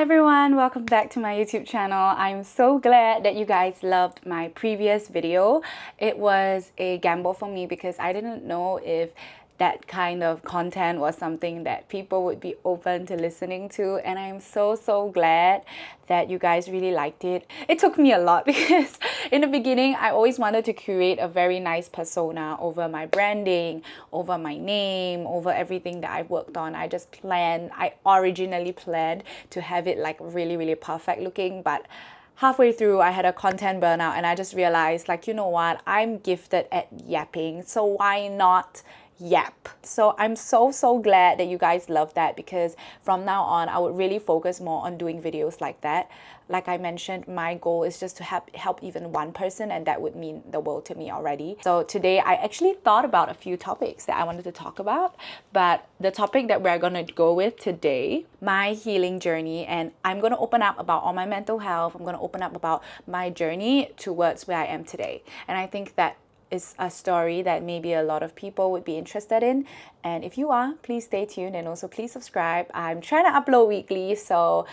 everyone, welcome back to my YouTube channel. I'm so glad that you guys loved my previous video. It was a gamble for me because I didn't know if that kind of content was something that people would be open to listening to, and I'm so glad that you guys really liked it. It took me a lot because in the beginning I always wanted to create a very nice persona over my branding, over my name, over everything that I've worked on. I originally planned to have it like really perfect looking, but halfway through I had a content burnout and I just realized, like, you know what, I'm gifted at yapping, so why not yap? So I'm so glad that you guys love that, because from now on I would really focus more on doing videos like that. Like I mentioned, my goal is just to help even one person, and that would mean the world to me already. So today I actually thought about a few topics that I wanted to talk about, but the topic that we're gonna go with today, my healing journey, and I'm gonna open up about all my mental health. I'm gonna open up about my journey towards where I am today, and I think that is a story that maybe a lot of people would be interested in. And if you are, please stay tuned, and also please subscribe. I'm trying to upload weekly, so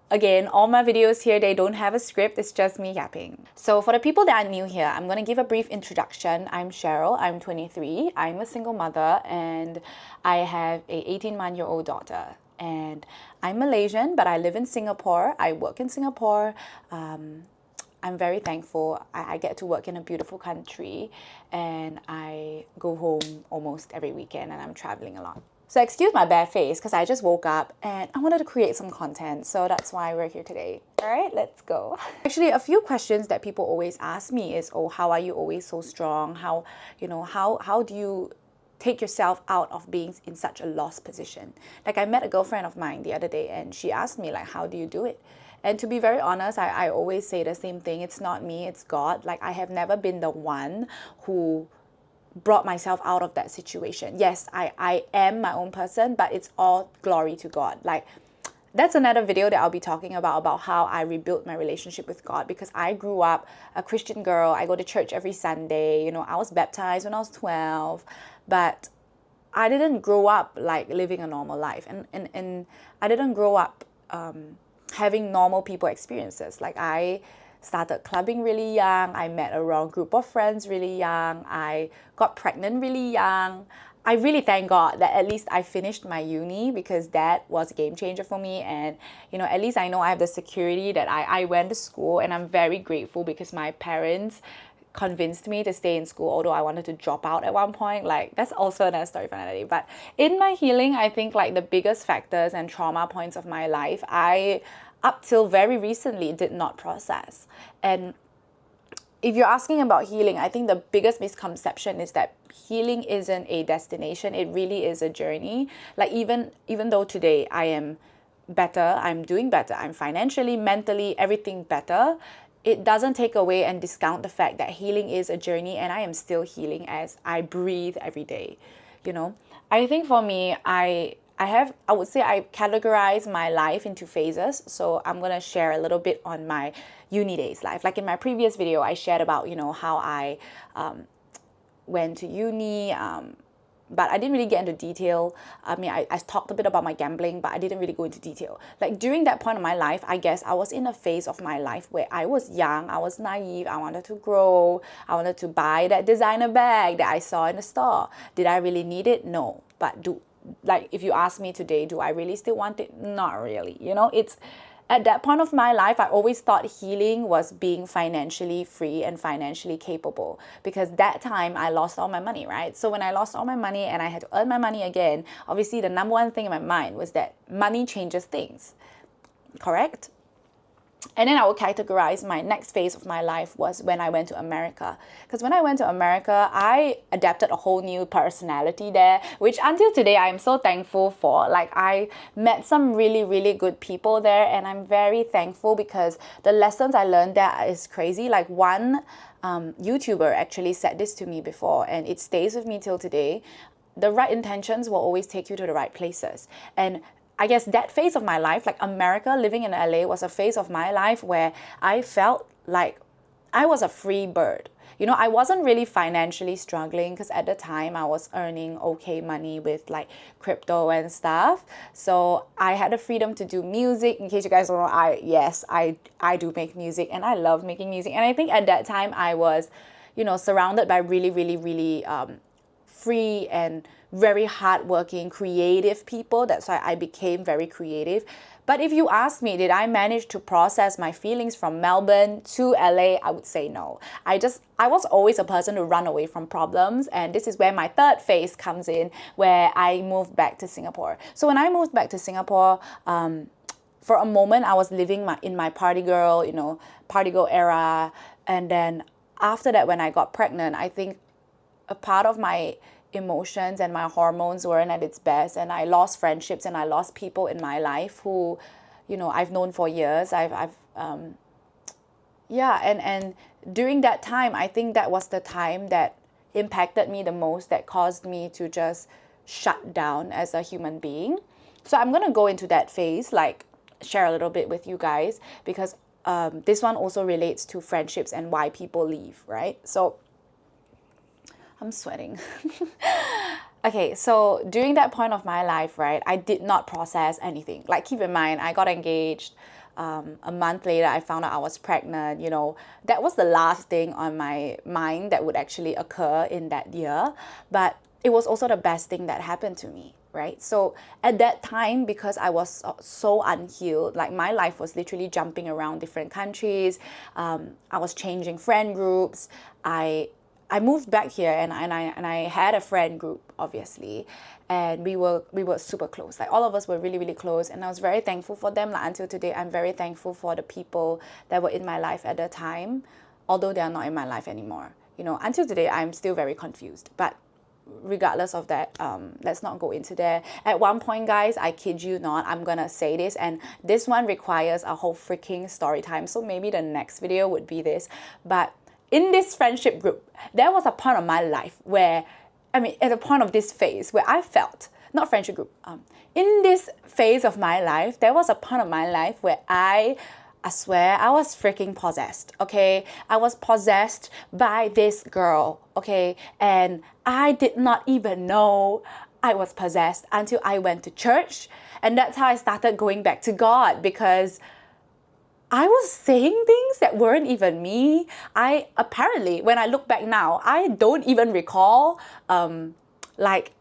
again, all my videos here, they don't have a script, it's just me yapping. So for the people that are new here, I'm going to give a brief introduction. I'm Cheryl, I'm 23, I'm a single mother, and I have a 18-month-old daughter. And I'm Malaysian, but I live in Singapore, I work in Singapore. I'm very thankful. I get to work in a beautiful country, and I go home almost every weekend, and I'm traveling a lot. So excuse my bad face because I just woke up and I wanted to create some content, so that's why we're here today. All right, let's go. Actually, a few questions that people always ask me is, oh, how are you always so strong? How do you take yourself out of being in such a lost position? Like, I met a girlfriend of mine the other day and she asked me, like, how do you do it? And to be very honest, I always say the same thing. It's not me, it's God. Like, I have never been the one who brought myself out of that situation. Yes, I am my own person, but it's all glory to God. Like, that's another video that I'll be talking about how I rebuilt my relationship with God, because I grew up a Christian girl. I go to church every Sunday. You know, I was baptized when I was 12, but I didn't grow up like living a normal life, and I didn't grow up having normal people experiences. Like, I started clubbing really young, I met a wrong group of friends really young, I got pregnant really young. I really thank God that at least I finished my uni, because that was a game changer for me. And you know, at least I know I have the security that I went to school, and I'm very grateful because my parents convinced me to stay in school, although I wanted to drop out at one point. Like, that's also another story for another day. But in my healing, I think like the biggest factors and trauma points of my life, I up till very recently did not process. And if you're asking about healing, I think the biggest misconception is that healing isn't a destination. It really is a journey. Like, even though today I am better, I'm doing better, I'm financially, mentally, everything better, it doesn't take away and discount the fact that healing is a journey, and I am still healing as I breathe every day. You know, I think for me, I would say I categorize my life into phases. So I'm going to share a little bit on my uni days life. Like in my previous video, I shared about, you know, how I went to uni, but I didn't really get into detail. I mean, I talked a bit about my gambling, but I didn't really go into detail. Like, during that point of my life, I guess I was in a phase of my life where I was young, I was naive, I wanted to grow, I wanted to buy that designer bag that I saw in the store. Did I really need it? No. But like, if you ask me today, do I really still want it? Not really. You know, it's at that point of my life, I always thought healing was being financially free and financially capable, because that time I lost all my money, right? So when I lost all my money and I had to earn my money again, obviously the number one thing in my mind was that money changes things, correct? And then I would categorize my next phase of my life was when I went to America. Because when I went to America, I adapted a whole new personality there, which until today I'm so thankful for. Like, I met some really good people there, and I'm very thankful because the lessons I learned there is crazy. Like, one YouTuber actually said this to me before, and it stays with me till today. The right intentions will always take you to the right places. And I guess that phase of my life, like America, living in LA, was a phase of my life where I felt like I was a free bird. You know, I wasn't really financially struggling because at the time I was earning okay money with like crypto and stuff. So I had the freedom to do music. In case you guys don't know, I do make music and I love making music. And I think at that time I was, you know, surrounded by really free and very hardworking, creative people. That's why I became very creative. But if you ask me, did I manage to process my feelings from Melbourne to LA? I would say no. I was always a person to run away from problems. And this is where my third phase comes in, where I moved back to Singapore. So when I moved back to Singapore, for a moment, I was living in my party girl, party girl era. And then after that, when I got pregnant, I think a part of my emotions and my hormones weren't at its best, and I lost friendships and I lost people in my life who, I've known for years. And during that time, I think that was the time that impacted me the most, that caused me to just shut down as a human being. So I'm gonna go into that phase, like share a little bit with you guys, because this one also relates to friendships and why people leave, right? So I'm sweating. Okay, so during that point of my life, right, I did not process anything. Like, keep in mind, I got engaged. A month later, I found out I was pregnant. That was the last thing on my mind that would actually occur in that year. But it was also the best thing that happened to me, right? So at that time, because I was so unhealed, like my life was literally jumping around different countries. I was changing friend groups. I moved back here and I had a friend group, obviously, and we were super close. Like, all of us were really close, and I was very thankful for them. Like, until today, I'm very thankful for the people that were in my life at the time, although they are not in my life anymore. Until today, I'm still very confused. But regardless of that, let's not go into there. At one point, guys, I kid you not, I'm gonna say this, and this one requires a whole freaking story time. So maybe the next video would be this, but in this friendship group, there was a point of my life where, at a point of this phase where I felt, not friendship group, in this phase of my life, there was a point of my life where I swear I was freaking possessed, okay? I was possessed by this girl, okay? And I did not even know I was possessed until I went to church. And that's how I started going back to God, because I was saying things that weren't even me. Apparently, when I look back now, I don't even recall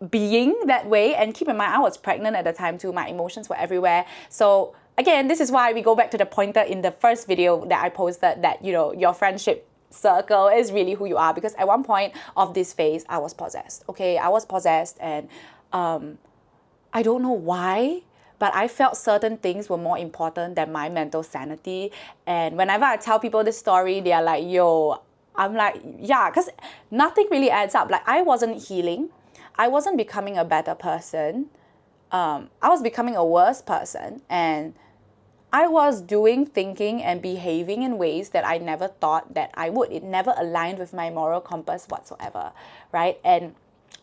being that way. And keep in mind, I was pregnant at the time too. My emotions were everywhere. So again, this is why we go back to the pointer in the first video that I posted, that your friendship circle is really who you are. Because at one point of this phase, I was possessed. Okay, I was possessed, and I don't know why, but I felt certain things were more important than my mental sanity. And whenever I tell people this story, they are like, yo, I'm like, yeah, because nothing really adds up. Like, I wasn't healing. I wasn't becoming a better person. I was becoming a worse person. And I was doing, thinking, and behaving in ways that I never thought that I would. It never aligned with my moral compass whatsoever, right? And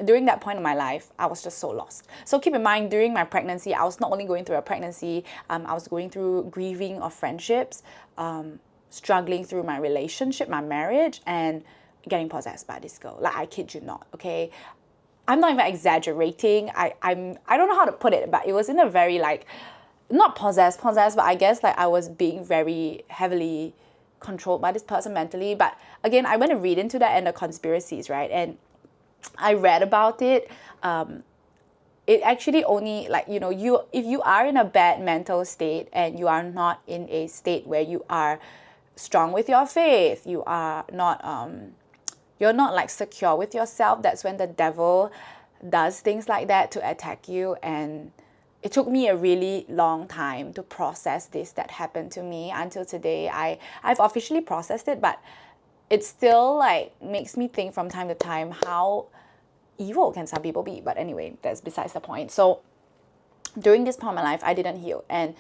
during that point in my life, I was just so lost. So keep in mind, during my pregnancy, I was not only going through a pregnancy, I was going through grieving of friendships, struggling through my relationship, my marriage, and getting possessed by this girl. Like, I kid you not, okay? I'm not even exaggerating. I don't know how to put it, but it was in a very, like, not possessed, but I guess like I was being very heavily controlled by this person mentally. But again, I went to read into that and the conspiracies, right? And I read about it. It actually only, like, if you are in a bad mental state and you are not in a state where you are strong with your faith, you are not you're not like secure with yourself, that's when the devil does things like that to attack you. And it took me a really long time to process this that happened to me. Until today, I've officially processed it, but it still like makes me think from time to time, how evil can some people be? But anyway, that's besides the point. So during this part of my life, I didn't heal, and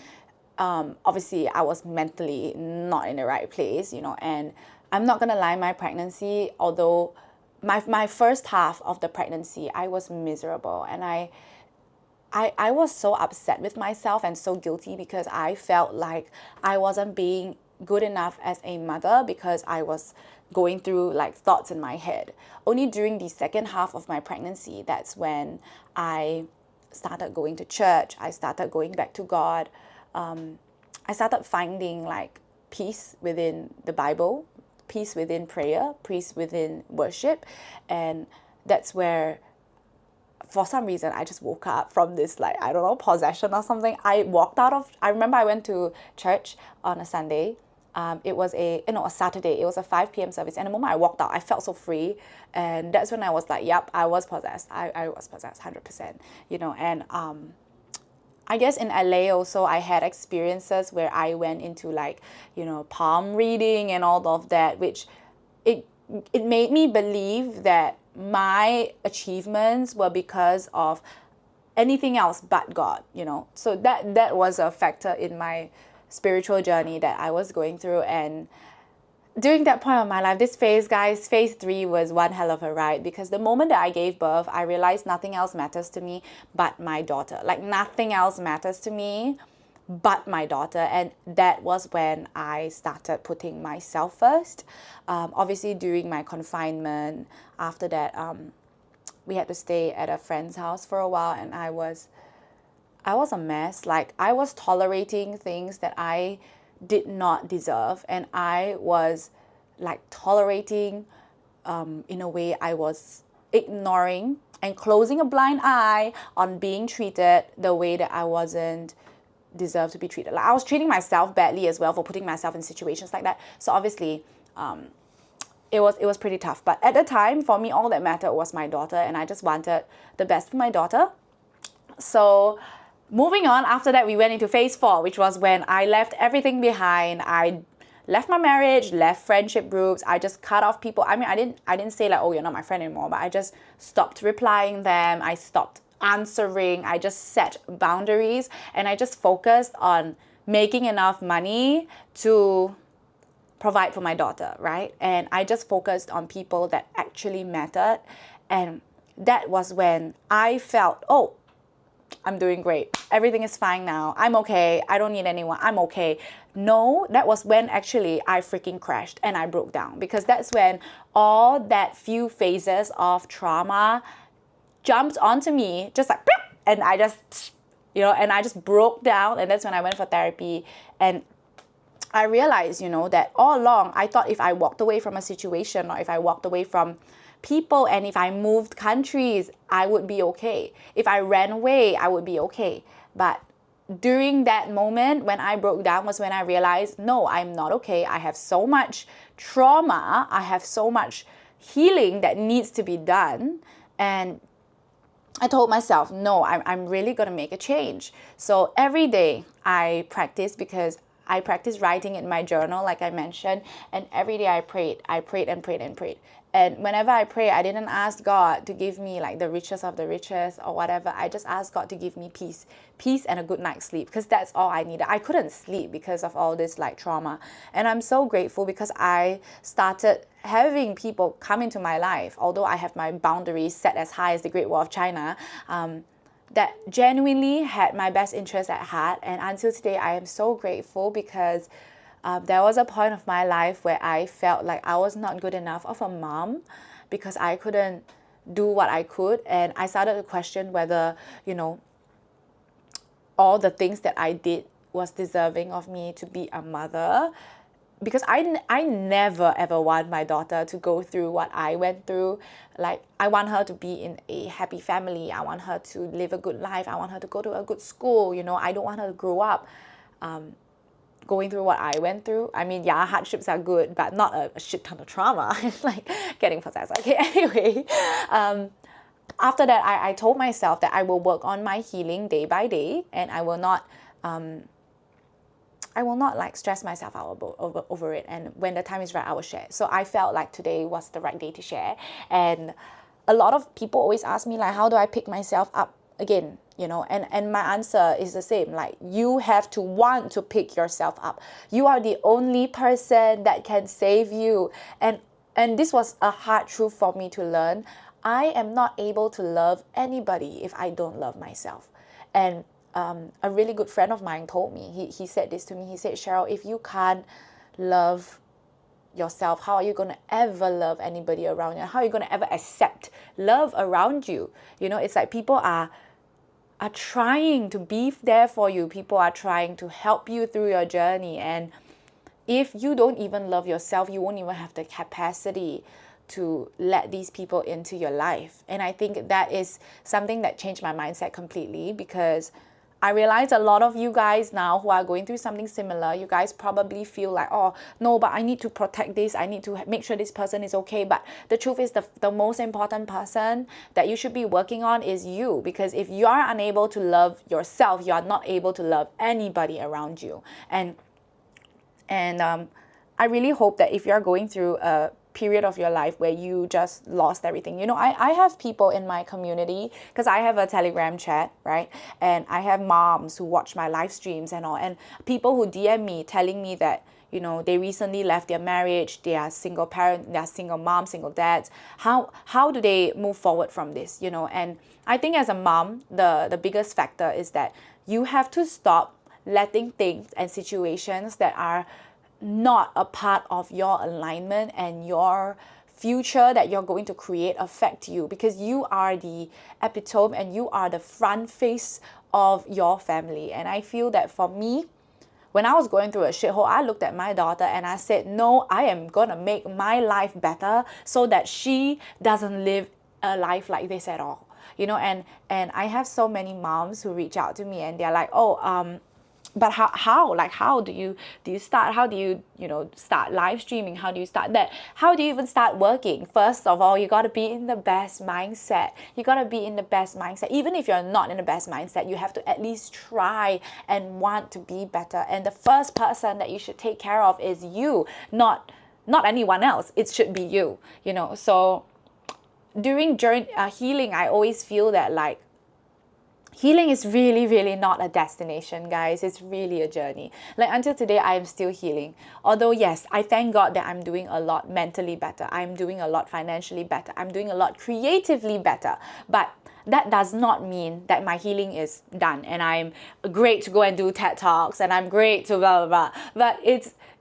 obviously I was mentally not in the right place, and I'm not gonna lie, my pregnancy, although my first half of the pregnancy, I was miserable, and I was so upset with myself and so guilty, because I felt like I wasn't being good enough as a mother because I was going through like thoughts in my head. Only during the second half of my pregnancy, that's when I started going to church. I started going back to God. I started finding like peace within the Bible, peace within prayer, peace within worship. And that's where, for some reason, I just woke up from this, like, I don't know, possession or something. I remember I went to church on a Sunday. It was a Saturday. It was a 5 p.m. service. And the moment I walked out, I felt so free. And that's when I was like, yep, I was possessed. I was possessed 100%, and I guess in LA also I had experiences where I went into like, palm reading and all of that, which it made me believe that my achievements were because of anything else but God, So that was a factor in my spiritual journey that I was going through. And during that point of my life, this phase, guys, phase 3 was one hell of a ride, because the moment that I gave birth, I realized nothing else matters to me but my daughter. Like, nothing else matters to me but my daughter. And that was when I started putting myself first. Obviously, during my confinement, after that, we had to stay at a friend's house for a while, and I was a mess. Like, I was tolerating things that I did not deserve, and I was like tolerating, in a way I was ignoring and closing a blind eye on being treated the way that I wasn't deserved to be treated. Like, I was treating myself badly as well for putting myself in situations like that. So obviously, it was pretty tough. But at the time, for me, all that mattered was my daughter, and I just wanted the best for my daughter. So moving on, after that, we went into phase 4, which was when I left everything behind. I left my marriage, left friendship groups. I just cut off people. I mean, I didn't say like, oh, you're not my friend anymore, but I just stopped replying them. I stopped answering. I just set boundaries, and I just focused on making enough money to provide for my daughter, right? And I just focused on people that actually mattered. And that was when I felt, oh, I'm doing great. Everything is fine now. I'm okay. I don't need anyone. I'm okay. No, that was when actually I freaking crashed and I broke down, because that's when all that few phases of trauma jumped onto me, just like, and I just, and I just broke down. And that's when I went for therapy. And I realized, that all along I thought if I walked away from a situation, or if I walked away from people, and if I moved countries, I would be okay. If I ran away, I would be okay. But during that moment when I broke down was when I realized, no, I'm not okay. I have so much trauma. I have so much healing that needs to be done. And I told myself, no, I'm really going to make a change. So every day I practice, because I practice writing in my journal, like I mentioned, and every day I prayed and prayed and prayed. And whenever I pray, I didn't ask God to give me like the richest of the richest or whatever. I just asked God to give me peace and a good night's sleep, because that's all I needed. I couldn't sleep because of all this like trauma. And I'm so grateful because I started having people come into my life, although I have my boundaries set as high as the Great Wall of China, that genuinely had my best interest at heart. And until today, I am so grateful, because there was a point of my life where I felt like I was not good enough of a mom, because I couldn't do what I could. And I started to question whether, all the things that I did was deserving of me to be a mother. Because I never ever want my daughter to go through what I went through. Like, I want her to be in a happy family. I want her to live a good life. I want her to go to a good school. I don't want her to grow up going through what I went through. I mean, yeah, hardships are good, but not a shit ton of trauma. It's like getting possessed. Okay, anyway. After that, I told myself that I will work on my healing day by day, and I will not like stress myself out over it. And when the time is right, I will share. So I felt like today was the right day to share. And a lot of people always ask me, like, how do I pick myself up again? And my answer is the same. Like, you have to want to pick yourself up. You are the only person that can save you. And this was a hard truth for me to learn. I am not able to love anybody if I don't love myself. And a really good friend of mine told me, he said this to me. He said, Cheryl, if you can't love yourself? How are you going to ever love anybody around you? How are you going to ever accept love around you? You know, it's like people are trying to be there for you. People are trying to help you through your journey. And if you don't even love yourself, you won't even have the capacity to let these people into your life. And I think that is something that changed my mindset completely, because I realize a lot of you guys now who are going through something similar, you guys probably feel like, oh, no, but I need to protect this. I need to make sure this person is okay. But the truth is the most important person that you should be working on is you. Because if you are unable to love yourself, you are not able to love anybody around you. And I really hope that if you're going through a period of your life where you just lost everything, you know, I have people in my community, because I have a Telegram chat, right? And I have moms who watch my live streams and all, and people who DM me telling me that, you know, they recently left their marriage, they are single parent, they are single moms, single dads. How do they move forward from this, you know? And I think as a mom, the biggest factor is that you have to stop letting things and situations that are not a part of your alignment and your future that you're going to create affect you, because you are the epitome and you are the front face of your family. And I feel that for me, when I was going through a shithole, I looked at my daughter and I said, no, I am gonna make my life better so that she doesn't live a life like this at all. You know, and I have so many moms who reach out to me and they're like, oh, but how like how do you start, how do you start live streaming, how do you start that, how do you even start working? First of all, you got to be in the best mindset. Even if you're not in the best mindset, you have to at least try and want to be better. And the first person that you should take care of is you, not anyone else. It should be you, you know. So during healing, I always feel that like healing is really, really not a destination, guys. It's really a journey. Like until today, I am still healing. Although, yes, I thank God that I'm doing a lot mentally better. I'm doing a lot financially better. I'm doing a lot creatively better. But that does not mean that my healing is done and I'm great to go and do TED Talks and I'm great to blah, blah, blah. But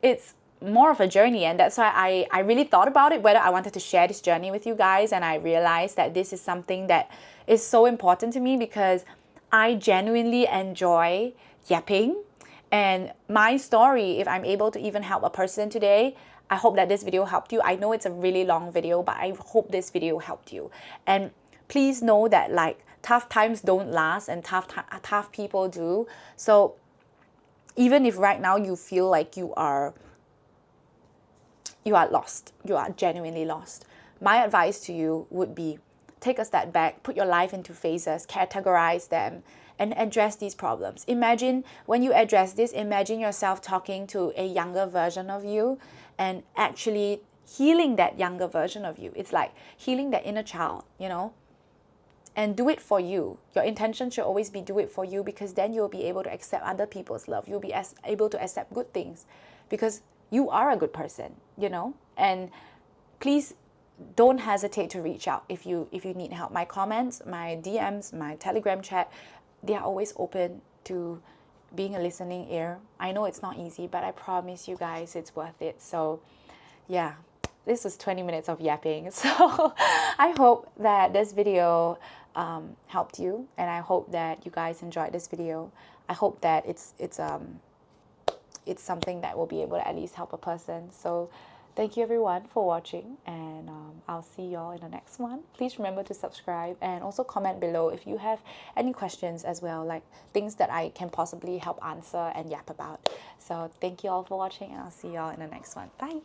it's more of a journey, and that's why I really thought about it, whether I wanted to share this journey with you guys. And I realized that this is something that is so important to me because I genuinely enjoy yapping. And my story, if I'm able to even help a person today, I hope that this video helped you. I know it's a really long video, but I hope this video helped you. And please know that like tough times don't last and tough people do. So even if right now you feel like you are lost, you are genuinely lost, my advice to you would be take a step back, put your life into phases, categorize them, and address these problems. Imagine when you address this, imagine yourself talking to a younger version of you and actually healing that younger version of you. It's like healing that inner child, you know? And do it for you. Your intention should always be do it for you, because then you'll be able to accept other people's love. You'll be able to accept good things because you are a good person, you know? And please don't hesitate to reach out if you need help. My comments, my DMs, my Telegram chat, they are always open to being a listening ear. I know it's not easy, but I promise you guys it's worth it. So yeah, this was 20 minutes of yapping. So I hope that this video helped you, and I hope that you guys enjoyed this video. I hope that it's something that will be able to at least help a person. So thank you everyone for watching, and I'll see y'all in the next one. Please remember to subscribe and also comment below if you have any questions as well, like things that I can possibly help answer and yap about. So thank you all for watching, and I'll see y'all in the next one. Bye!